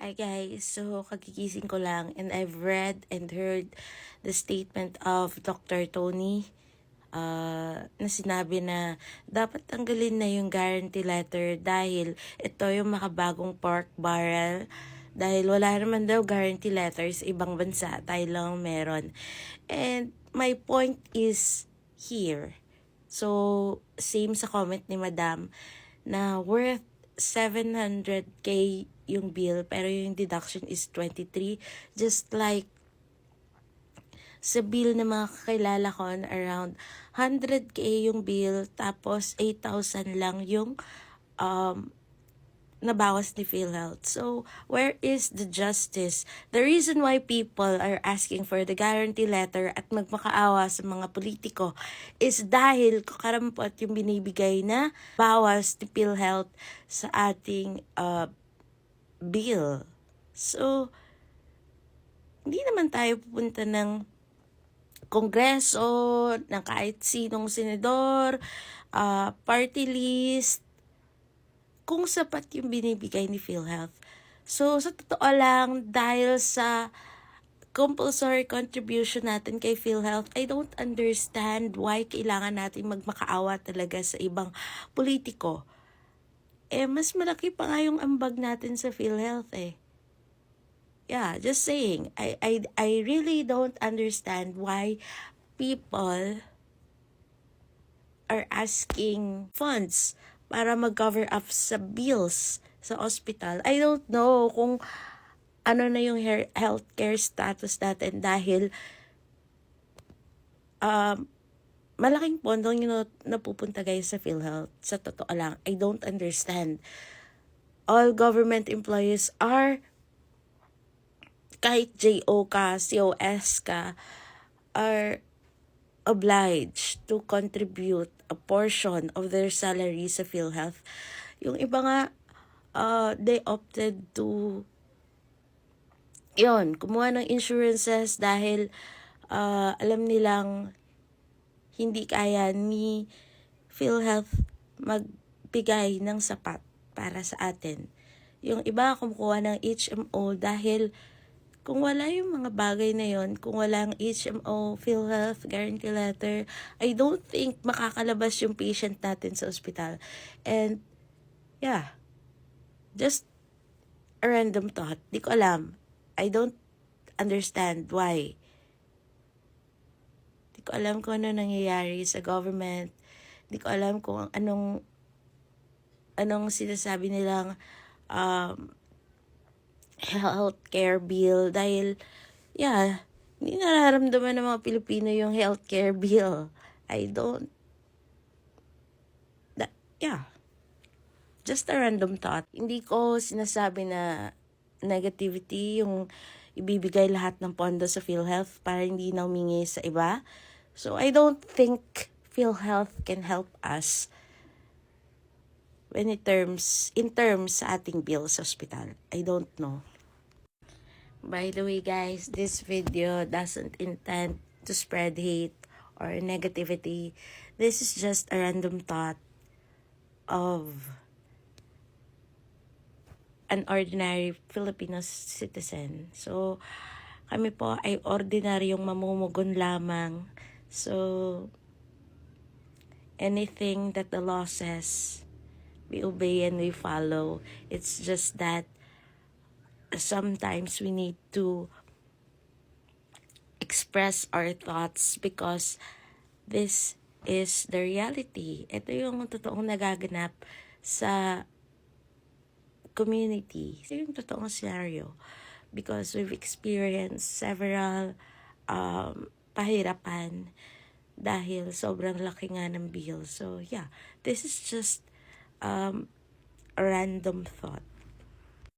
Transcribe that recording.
Hi guys, so kagigising ko lang and I've read and heard the statement of Dr. Tony na sinabi na dapat tanggalin na yung guarantee letter dahil ito yung makabagong pork barrel dahil wala naman daw guarantee letters sa ibang bansa, tayo lang meron. And my point is here. So, same sa comment ni Madam na worth 700k yung bill pero yung deduction is 23, just like sa bill na mga kakilala ko na around 100k yung bill tapos 8,000 lang yung nabawas ni PhilHealth. So, where is the justice? The reason why people are asking for the guarantee letter at magmakaawa sa mga politiko is dahil kakarampot yung binibigay na bawas ni PhilHealth sa ating bill. So, hindi naman tayo pupunta ng kongreso, ng kahit sinong senador, party list, kung sapat yung binibigay ni PhilHealth. So, sa totoo lang, dahil sa compulsory contribution natin kay PhilHealth, I don't understand why kailangan natin magmakaawa talaga sa ibang politiko. Mas malaki pa nga yung ambag natin sa PhilHealth Yeah, just saying. I really don't understand why people are asking funds para mag-cover up sa bills sa hospital. I don't know kung ano na yung healthcare status natin dahil malaking pondong yung napupunta guys sa PhilHealth. Sa totoo lang, I don't understand. All government employees are, kahit JO ka, COS ka, are obliged to contribute a portion of their salary sa PhilHealth. Yung iba nga, they opted to kumuha ng insurances dahil alam nilang hindi kaya ni PhilHealth magbigay ng sapat para sa atin. Yung iba kumukuha ng HMO dahil kung wala yung mga bagay na yon, kung walang HMO, PhilHealth, guarantee letter, I don't think makakalabas yung patient natin sa ospital. And, yeah, just a random thought. Di ko alam. I don't understand why. Di ko alam kung ano nangyayari sa government. Di ko alam kung anong sinasabi nilang healthcare bill dahil hindi nararamdaman ng mga Pilipino yung healthcare bill. Just a random thought. Hindi ko sinasabi na negativity yung ibibigay lahat ng pondo sa PhilHealth para hindi na humingi sa iba. So I don't think PhilHealth can help us in terms sa ating bill sa hospital. I don't know. By the way guys, this video doesn't intend to spread hate or negativity. This is just a random thought of an ordinary Filipino citizen. So, kami po ay ordinaryong mamumugon lamang. So, anything that the law says, we obey and we follow. It's just that sometimes we need to express our thoughts because this is the reality. Ito yung totoong nagaganap sa community. Ito yung totoong scenario because we've experienced several pahirapan dahil sobrang laki nga ng bill. So yeah, this is just a random thought.